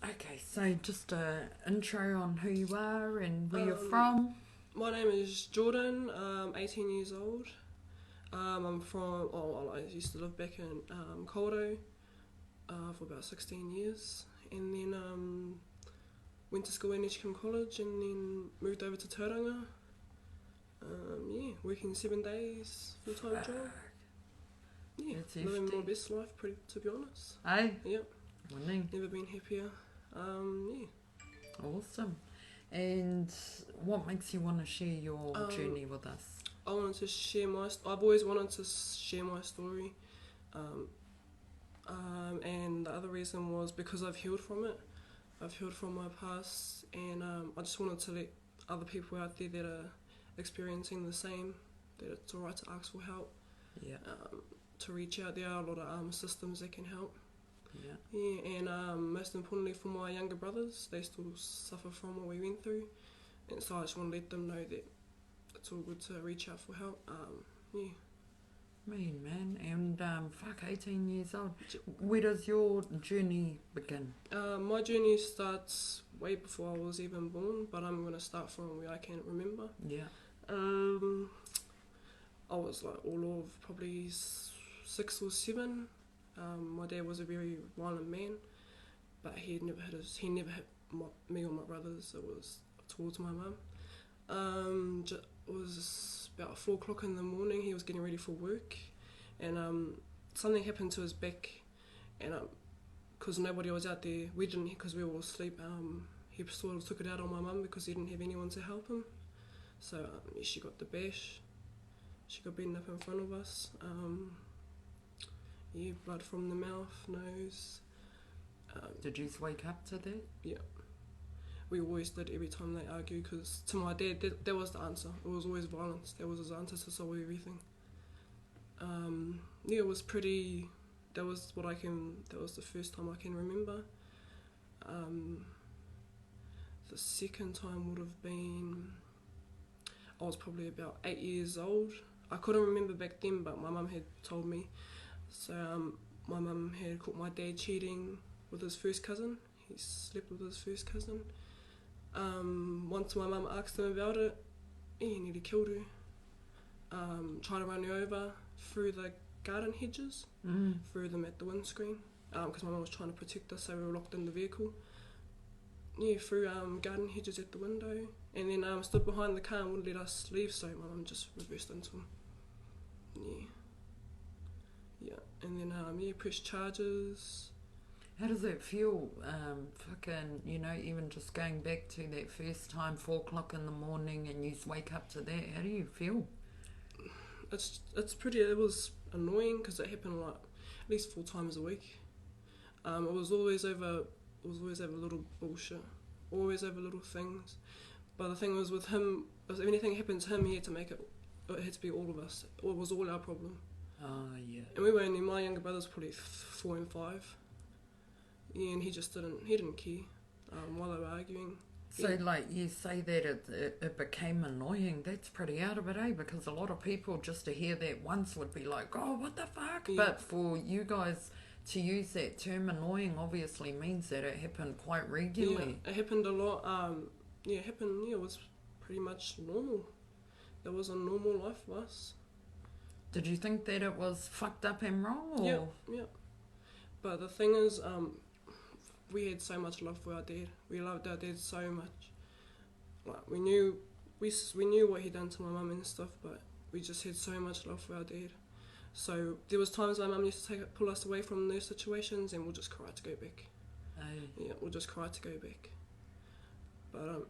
Okay, so just a intro on who you are and where you're Um, from. my name is Jordan. 18 years old. I'm from. Oh, well, I used to live back in Kauro for about 16 years, and then went to school in Edgecombe College, and then moved over to Tauranga. Working 7 days, full time job. Yeah, That's living my hefty. best life, pretty to be honest. Hey, Yep, winning. never been happier. Yeah. Awesome. And what makes you want to share your Um, journey with us? I wanted to share my. I've always wanted to share my story. Um, and the other reason was because I've healed from it. I've healed from my past, and I just wanted to let other people out there that are experiencing the same that it's alright to ask for help, Yeah, to reach out. There are a lot of systems that can help. yeah. Yeah, and most importantly for my younger brothers, they still suffer from what we went through, and so I just want to let them know that it's all good to reach out for help. Yeah. Mean, man. And fuck, 18 years old. Where does your journey begin? My journey starts way before I was even born, but I'm going to start from where I can remember. Yeah, Um, I was like all of probably 6 or 7. My dad was a very violent man, but he never hit me or my brothers. It was towards my mum. It was about 4 o'clock in the morning. He was getting ready for work, and something happened to his back, and because nobody was out there, we didn't, because we were all asleep. He sort of took it out on my mum because he didn't have anyone to help him. So she got the bash. She got beaten up in front of us. Blood from the mouth, nose. did you wake up to that? Yeah, we always did every time they argue, because to my dad, that was the answer. It was always violence. That was his answer to solve everything. It was pretty. That was what I can. That was the first time I can remember. The second time would have been. I was probably about 8 years old. I couldn't remember back then, but my mum had told me. So my mum had caught my dad cheating with his first cousin. He slept with his first cousin. Once my mum asked him about it, he nearly killed her. Tried to run her over through the garden hedges, threw them at the windscreen, because my mum was trying to protect us, so we were locked in the vehicle. Yeah, threw garden hedges at the window, and then stood behind the car and wouldn't let us leave, so my mum just reversed into him. Yeah, and then pressed charges. How does that feel? Fucking, even just going back to that first time, 4 o'clock in the morning, and you wake up to that. How do you feel? It's pretty. It was annoying because it happened like at least 4 times a week. It was always over. It was always over little bullshit. Always over little things. But the thing was with him, if anything happened to him, he had to make it. It had to be all of us. It was all our problem. Oh, yeah. And we were only, my younger brother's probably 4 and 5. Yeah, and he just didn't. He didn't care. While they were arguing. So, Yeah. like, you say that it became annoying. That's pretty out of it, eh? Because a lot of people, just to hear that once, would be like, oh, what the fuck? Yeah. But for you guys to use that term annoying obviously means that it happened quite regularly. Yeah, it happened a lot. It happened. Yeah, it was pretty much normal. It was a normal life for us. Did you think that it was fucked up and wrong? Or? Yeah. But the thing is, we had so much love for our dad. We loved our dad so much. Like we knew what he'd done to my mum and stuff, but we just had so much love for our dad. So there was times my mum used to pull us away from those situations, and we'll just cry to go back. Aye. Yeah, we'll just cry to go back. But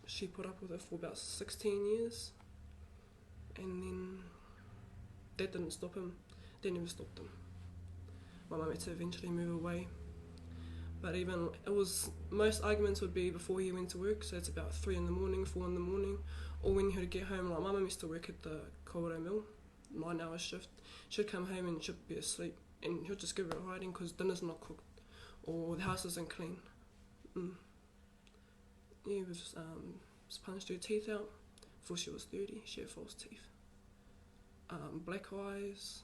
she put up with it for about 16 years, and then that didn't stop him. That never stopped him. My mum had to eventually move away. But even, it was, most arguments would be before he went to work, so it's about 3 in the morning, 4 in the morning, or when he would get home. Like my mum used to work at the Kauro mill, 9-hour shift. She'd come home and she'd be asleep, and he'll just give her a hiding because dinner's not cooked, or the house isn't clean. Yeah, we just punched her teeth out before she was 30. She had false teeth. Black eyes.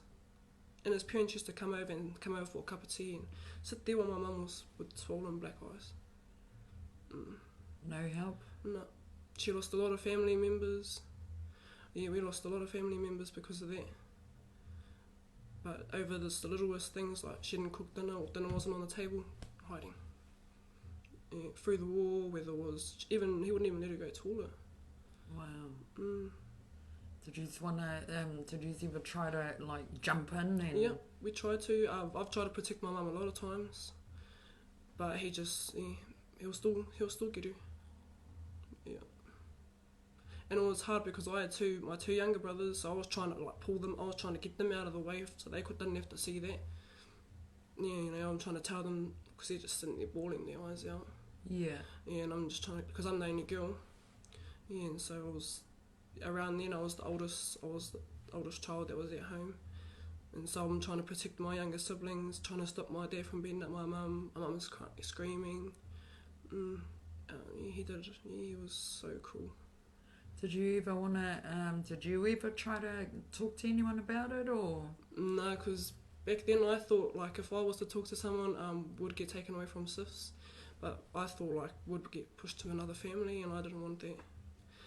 and his parents used to come over for a cup of tea and sit there while my mum was with swollen black eyes. No help? No. She lost a lot of family members. Yeah, we lost a lot of family members because of that. But over the littlest things, like she didn't cook dinner or dinner wasn't on the table, hiding. Yeah, through the war, whether it was even he wouldn't even let her go to the toilet. Wow. Did you ever try to like jump in? And Yeah, we tried to. I've tried to protect my mum a lot of times, but he'll still get her. Yeah. And it was hard because I had my two younger brothers, so I was trying to like pull them. I was trying to get them out of the way so they didn't have to see that. Yeah, I'm trying to tell them because they're just sitting there bawling their eyes out. Yeah. Yeah, and I'm just trying to, because I'm the only girl. Yeah, and so I was around then. I was the oldest child that was at home, and so I'm trying to protect my younger siblings, trying to stop my dad from beating up my mum. My mum was screaming. He did. He was so cool. Did you ever try to talk to anyone about it, or? No, because back then I thought like if I was to talk to someone, would get taken away from SIFs, but I thought like would get pushed to another family, and I didn't want that,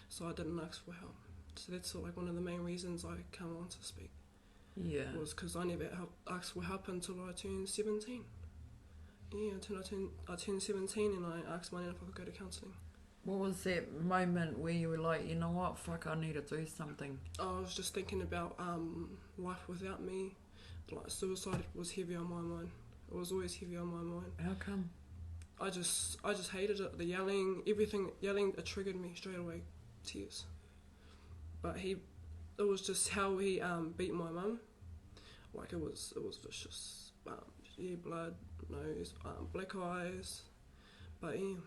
so I didn't ask for help. So that's like one of the main reasons I come on to speak. Yeah. Was because I never asked for help until I turned 17. Yeah, until I turned 17 and I asked my nan if I could go to counselling. What was that moment where you were like, you know what, fuck, I need to do something? I was just thinking about life without me. Like suicide was heavy on my mind. It was always heavy on my mind. How come? I just hated it. The yelling, everything, it triggered me straight away. Tears. But it was just how he beat my mum. Like it was vicious. Blood, nose, black eyes. But yeah.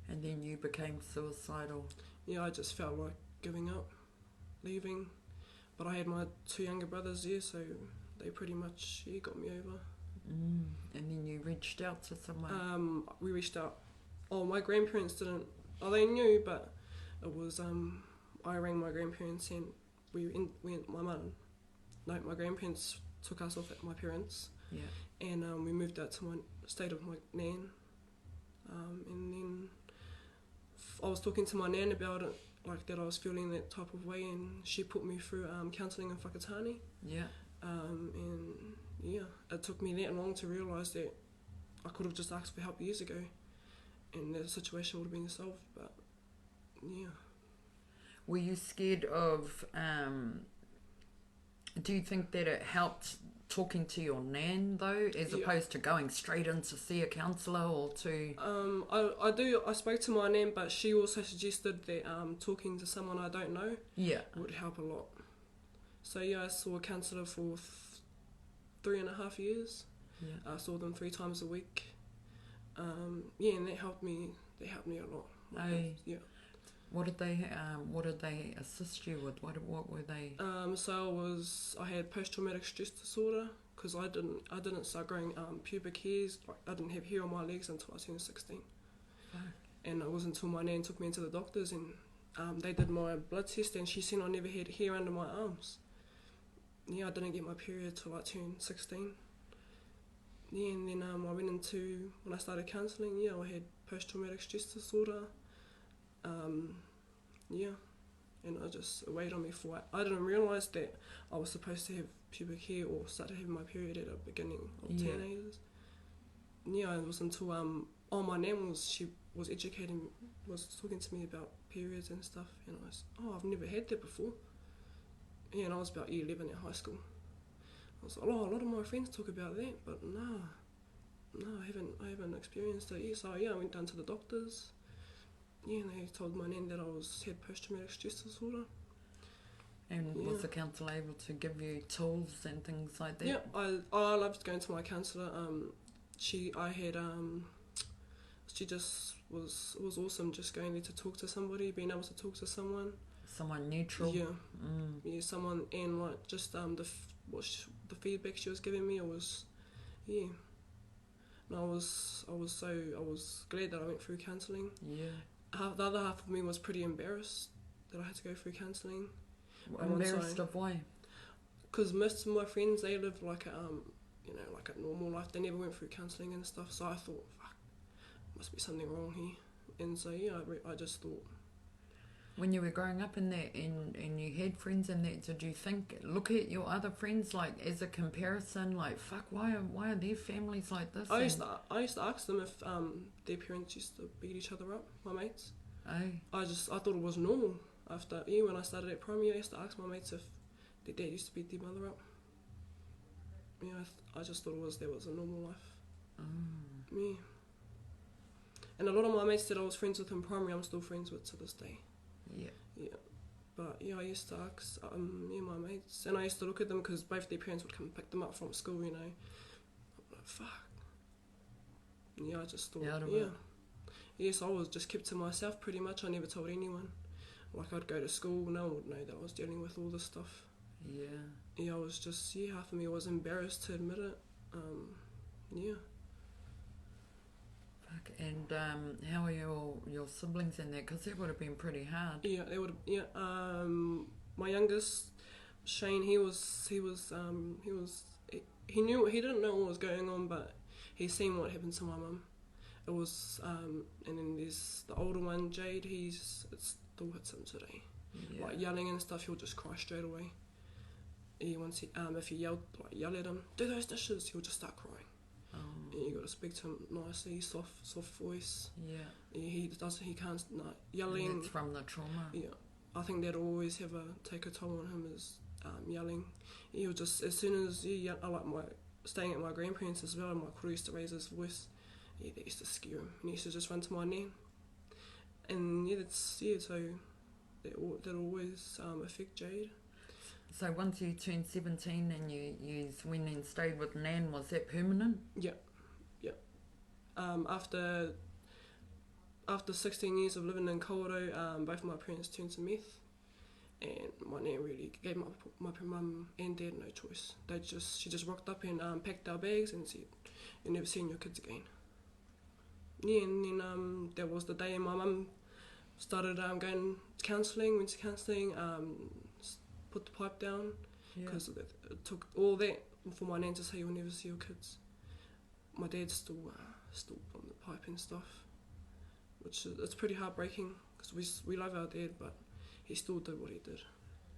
And then you became suicidal. Yeah, I just felt like giving up, leaving. But I had my two younger brothers there, so they pretty much got me over. And then you reached out to someone? We reached out. Oh, my grandparents didn't. Oh, they knew, but it was. I rang my grandparents and my grandparents took us off at my parents. Yeah. And we moved out to stayed with my nan. And then I was talking to my nan about it, like that I was feeling that type of way, and she put me through counselling in Whakatane. Yeah. And yeah, it took me that long to realise that I could have just asked for help years ago, and the situation would have been solved. But yeah. Were you scared of? Do you think that it helped talking to your nan though, as opposed to going straight in to see a counsellor or to? I spoke to my nan, but she also suggested that talking to someone I don't know would help a lot. So yeah, I saw a counsellor for 3.5 years. Yeah. I saw them 3 times a week. And that helped me. They helped me a lot. Yeah. What did they assist you with? What were they? So I had post-traumatic stress disorder because I didn't start growing pubic hairs. Like, I didn't have hair on my legs until I turned 16. Fuck. And it wasn't until my nan took me into the doctors and they did my blood test, and she seen I never had hair under my arms. Yeah, I didn't get my period till I turned 16. Yeah, and then I went into, when I started counselling, I had post-traumatic stress disorder. And I just weighed on me for it. I didn't realise that I was supposed to have pubic hair or start to have my period at the beginning of teenagers. Yeah, it was until my nan was talking to me about periods and stuff, and I was, I've never had that before. Yeah, and I was about year 11 at high school. I was like, a lot of my friends talk about that, but no, I haven't experienced it yet. So I went down to the doctors. Yeah, and they told my nan that I had post-traumatic stress disorder. And was the counsellor able to give you tools and things like that? Yeah, I loved going to my counsellor. It was awesome just going there to talk to somebody, being able to talk to someone. Someone neutral. Yeah. Yeah, someone, and like just the feedback she was giving me, it was, yeah. And I was glad that I went through counselling. Yeah. The other half of me was pretty embarrassed that I had to go through counselling. Embarrassed of why? because most of my friends, they lived like a, like a normal life. They never went through counselling and stuff. So I thought, fuck, must be something wrong here. And so yeah, I just thought. When you were growing up in that and you had friends in that, did you think, look at your other friends like as a comparison, like fuck, why are their families like this? I used to ask them if their parents used to beat each other up, my mates. Aye. I thought it was normal. After when I started at primary, I used to ask my mates if their dad used to beat their mother up. Yeah, I just thought that was a normal life. Yeah. And a lot of my mates that I was friends with in primary, I'm still friends with to this day. Yeah. Yeah. But yeah, I used to ask my mates, and I used to look at them because both their parents would come pick them up from school, I'm like, fuck. Yeah, I just thought, Yes, I was just kept to myself pretty much. I never told anyone. Like, I'd go to school, no one would know that I was dealing with all this stuff. Yeah. Yeah, I was just, half of me was embarrassed to admit it. Yeah. Fuck, and how are your siblings in that? Because that would have been pretty hard. Yeah, they would have, my youngest, Shane, he didn't know what was going on, but he seen what happened to my mum. It was, and then there's the older one, Jade, it still hits him today. Yeah. Like yelling and stuff, he'll just cry straight away. If you yell at him, do those dishes, he'll just start crying. And you got to speak to him nicely, soft voice. Yeah. He can't, yelling. And that's from the trauma. Yeah. I think that'll always take a toll on him is yelling. He'll just, as soon as you yell, I like staying at my grandparents as well, and my crew used to raise his voice. Yeah, that used to scare him. And he used to just run to my nan. And so that'll always affect Jade. So once you turned 17 and you went and stayed with Nan, was that permanent? Yeah. After 16 years of living in Kawerau, both my parents turned to meth, and my nan really gave my mum and dad no choice. She just rocked up and packed our bags and said, "You're never seeing your kids again." Yeah, and then that was the day my mum started going to counselling, went to counselling, put the pipe down, because it took all that for my nan to say, "You'll never see your kids." My dad's still on the pipe and stuff, which it's pretty heartbreaking because we love our dad, but he still did what he did.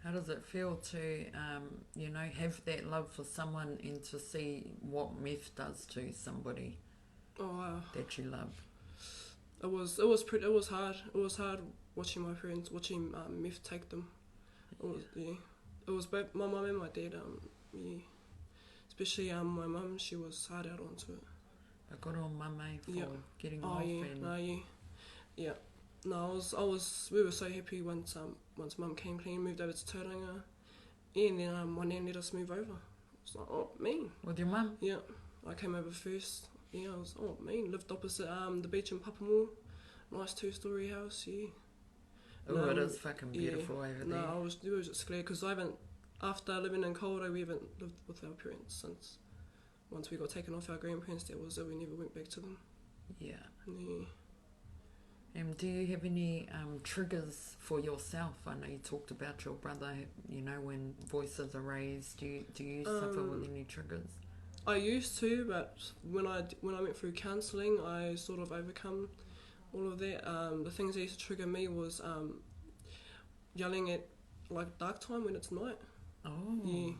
How does it feel to have that love for someone and to see what meth does to somebody that you love? It was hard. It was hard watching my parents meth take them. It was both my mum and my dad. Especially my mum, she was hard out onto it. I got on mum for getting off. Yeah. No, we were so happy once mum came clean, moved over to Tauranga. Yeah, and then my nan let us move over. I was like, oh, mean. With your mum? Yeah, I came over first. Yeah, I was, mean. Lived opposite the beach in Papamoa. Nice 2-story house, yeah. Oh, it is fucking beautiful over there. No, we were just glad because after living in Kawerau, we haven't lived with our parents since. Once we got taken off our grandparents, that was it. We never went back to them. Yeah. Yeah. Do you have any triggers for yourself? I know you talked about your brother, when voices are raised. Do you suffer with any triggers? I used to, but when I went through counselling, I sort of overcome all of that. The things that used to trigger me was yelling at like dark time when it's night. Oh. Yeah.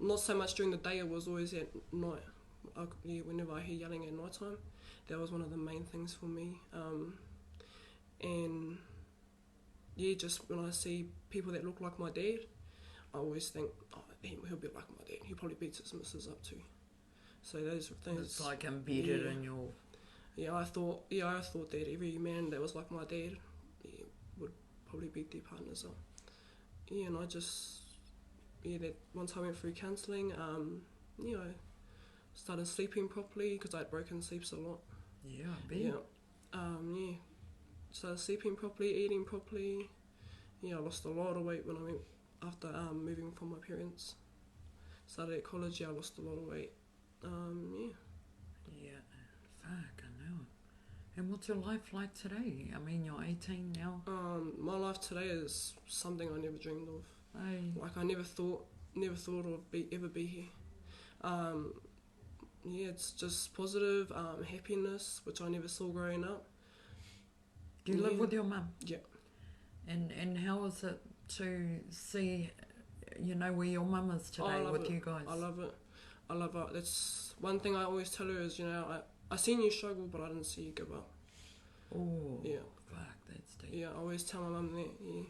Not so much during the day, it was always at night. Whenever I hear yelling at night time, that was one of the main things for me. And yeah, just when I see people that look like my dad, I always think, he'll be like my dad. He probably beats his missus up too. So those things. It's like embedded in your. Yeah, I thought that every man that was like my dad, would probably beat their partners up. Yeah, and I just. Yeah, that once I went through counselling, I started sleeping properly because I'd broken sleeps a lot. Yeah, I bet. Yeah. Started sleeping properly, eating properly. Yeah, I lost a lot of weight when I went after moving from my parents. Started at college, I lost a lot of weight. Yeah, fuck, I know. And what's your life like today? I mean, you're 18 now. My life today is something I never dreamed of. Aye. Like, I never thought never thought ever be here. Yeah, it's just positive happiness, which I never saw growing up. Do you live with your mum? Yeah. And how is it to see, where your mum is today with you guys? I love it. That's one thing I always tell her is, I seen you struggle, but I didn't see you give up. Oh, yeah. Fuck, that's deep. Yeah, I always tell my mum that. Yeah.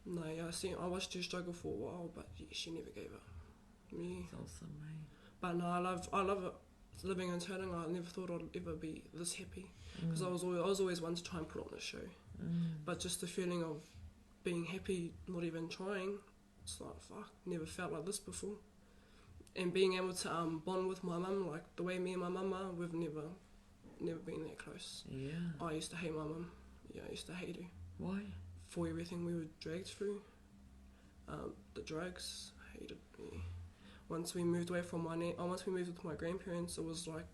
No, yeah, I watched her struggle for a while, but yeah, she never gave up. Yeah. That's awesome, mate. But no, I love it. Living in Tauranga, I never thought I'd ever be this happy, because I was always one to try and put on a show. But just the feeling of being happy, not even trying, it's like, fuck, never felt like this before. And being able to bond with my mum, like the way me and my mum are, we've never been that close. Yeah. I used to hate my mum. Yeah, I used to hate her. Why? For everything we were dragged through. The drugs, hated me. Once we moved away from once we moved with my grandparents, it was like,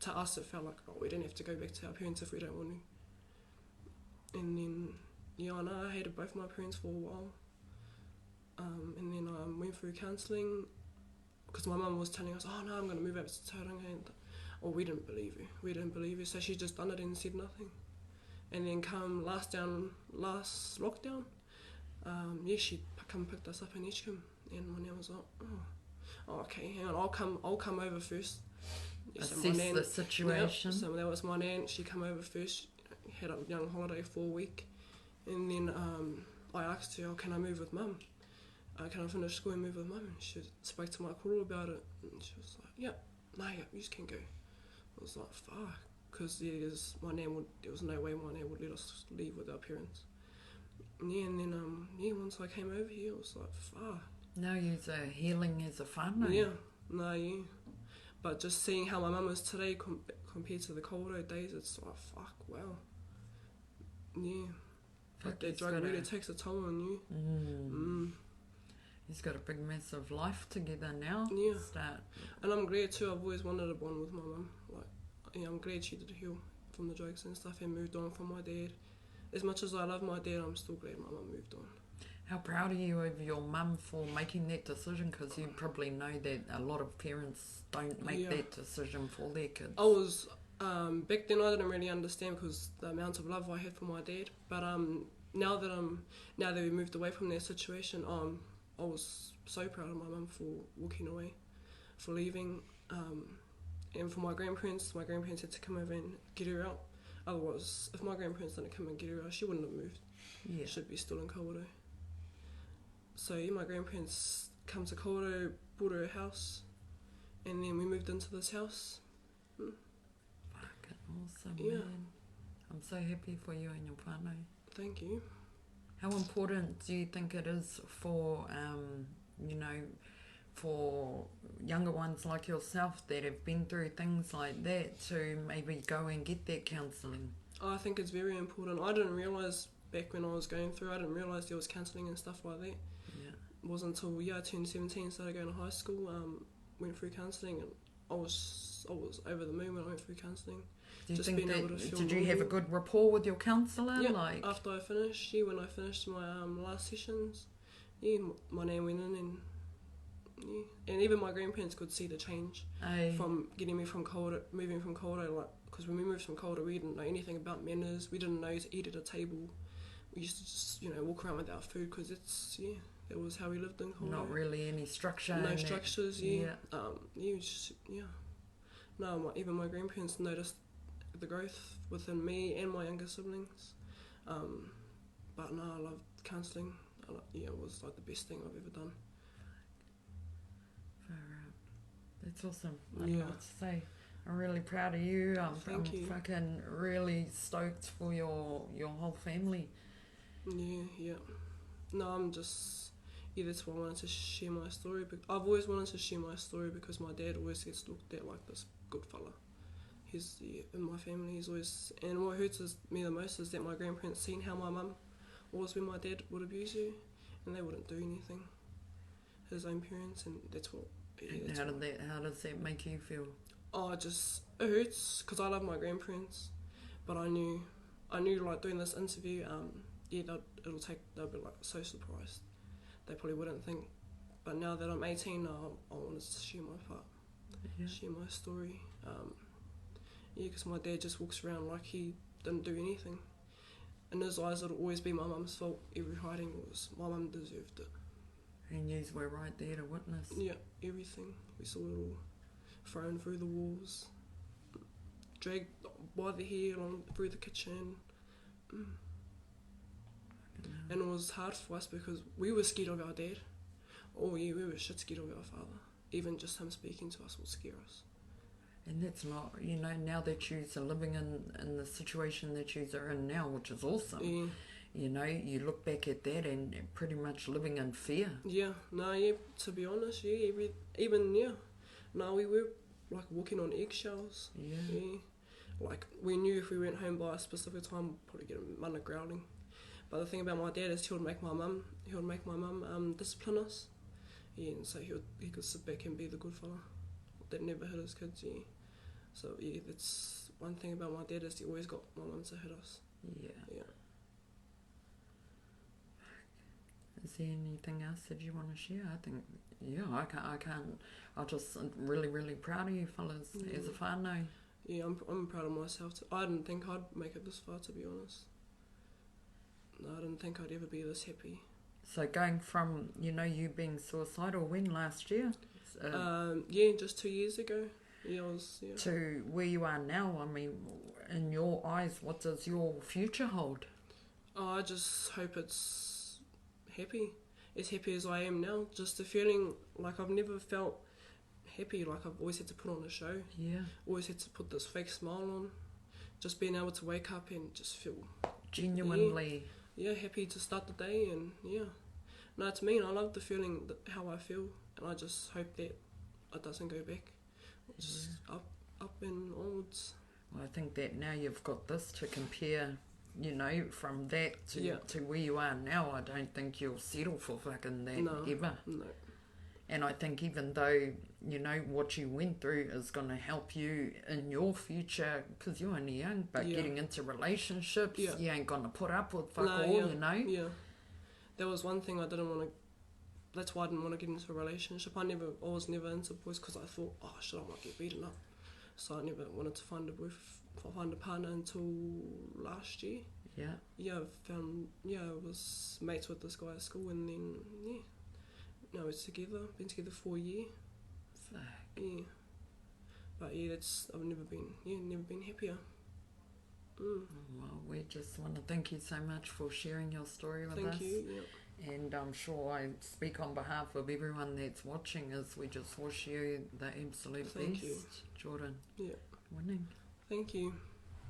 to us it felt like, we don't have to go back to our parents if we don't want to. And then, I hated both my parents for a while. And then I went through counselling, because my mum was telling us, I'm going to move out to Tauranga. And, we didn't believe her. So she just done it and said nothing. And then come last lockdown, she come picked us up in Edgecombe, and my nan was like, okay, hang on, I'll come over first. Assess the situation. So that was my nan. She come over first, had a young holiday for a week, and then I asked her, can I move with mum? Can I finish school and move with mum? And she spoke to my koro about it, and she was like, you just can go. I was like, fuck, because there was no way my nan would let us leave with our parents. Yeah, and then once I came over here, I was like, fuck. Now you're healing as a whānau. Yeah. But just seeing how my mum is today compared to the Kauro days, it's like, fuck, wow. Yeah. Fuck, that drug really takes a toll on you. He's got a big, massive life together now. Yeah. And I'm glad too, I've always wanted to bond with my mum. I'm glad she did heal from the drugs and stuff and moved on from my dad. As much as I love my dad, I'm still glad my mum moved on. How proud are you of your mum for making that decision? Because you probably know that a lot of parents don't make that decision for their kids. I was, back then I didn't really understand because the amount of love I had for my dad. But now that we moved away from that situation, I was so proud of my mum for walking away, for leaving. And for my grandparents had to come over and get her out. Otherwise, if my grandparents didn't come and get her out, she wouldn't have moved. Yeah. She'd be still in Kauro. So my grandparents come to Kauro, bought her a house, and then we moved into this house. Fucking awesome, man. I'm so happy for you and your whānau. Thank you. How important do you think it is for, for younger ones like yourself that have been through things like that to maybe go and get that counselling? I think it's very important. I didn't realise back when I was going through, I didn't realise there was counselling and stuff like that. Yeah. It wasn't until I turned 17, started going to high school, went through counselling, and I was over the moon when I went through counselling. Did you have a good rapport with your counsellor? Yeah, after I finished, when I finished my last sessions, my name went in and and even my grandparents could see the change from getting me moving from Kauro, because when we moved from Kauro, we didn't know anything about manners, we didn't know to eat at a table, we used to just, walk around without food, because that was how we lived in Kauro. Not really any structure. No structures, No, even my grandparents noticed the growth within me and my younger siblings. But no, I loved counselling. It was like the best thing I've ever done. That's awesome. I don't know what to say. I'm really proud of you. I'm fucking really stoked for your whole family. Yeah. No, I'm just... that's why I wanted to share my story. I've always wanted to share my story because my dad always gets looked at like this good fella. He's in my family. He's always... And what hurts me the most is that my grandparents seen how my mum was when my dad would abuse her, and they wouldn't do anything. His own parents, and that's what... How does that make you feel? It hurts because I love my grandparents, but I knew like doing this interview, they'll be like so surprised. They probably wouldn't think But now that I'm 18, I want to share my part, share my story. Because my dad just walks around like he didn't do anything. In his eyes, it'll always be my mum's fault. Every hiding was my mum deserved it. And yous were right there to witness. Yeah, everything. We saw it all thrown through the walls, dragged by the hair along through the kitchen. And it was hard for us because we were scared of our dad. Oh yeah, we were shit scared of our father. Even just him speaking to us would scare us. And that's not, now that you are living in the situation that you are in now, which is awesome. Yeah. You look back at that and pretty much living in fear. Yeah, to be honest, we were like walking on eggshells. Yeah. Like, we knew if we went home by a specific time, we'd probably get a mana growling. But the thing about my dad is he would make my mum discipline us. Yeah, and so he could sit back and be the good fella that never hit his kids, So, that's one thing about my dad is he always got my mum to hit us. Yeah. Yeah. Is there anything else that you want to share? I think, I can't. I'm just really, really proud of you fellas as a whānau. Yeah, I'm proud of myself too. I didn't think I'd make it this far, to be honest. No, I didn't think I'd ever be this happy. So going from, you being suicidal when last year? Just 2 years ago. To where you are now, I mean, in your eyes, what does your future hold? Oh, I just hope it's happy. As happy as I am now. Just a feeling like I've never felt happy. Like I've always had to put on a show. Yeah. Always had to put this fake smile on. Just being able to wake up and just feel... genuinely... Yeah, happy to start the day and No, it's mean. I love the feeling, how I feel, and I just hope that it doesn't go back. Just up and onwards. Well, I think that now you've got this to compare, from that to where you are now. I don't think you'll settle for fucking that ever. No. And I think even though, what you went through is going to help you in your future, because you're only young, but getting into relationships, you ain't going to put up with all. Yeah. That was one thing I didn't want to... That's why I didn't want to get into a relationship. I was never into boys because I thought, oh shit, I might get beaten up. So I never wanted to find a partner until last year. Yeah. Yeah, I was mates with this guy at school, and then, now we're together. Been together for a year. Fuck. Yeah. But I've never been happier. Well, we just want to thank you so much for sharing your story with us. Thank you, And I'm sure I speak on behalf of everyone that's watching as we just wish you the absolute Thank best. you. Jordan. Yeah. Winning. Thank you.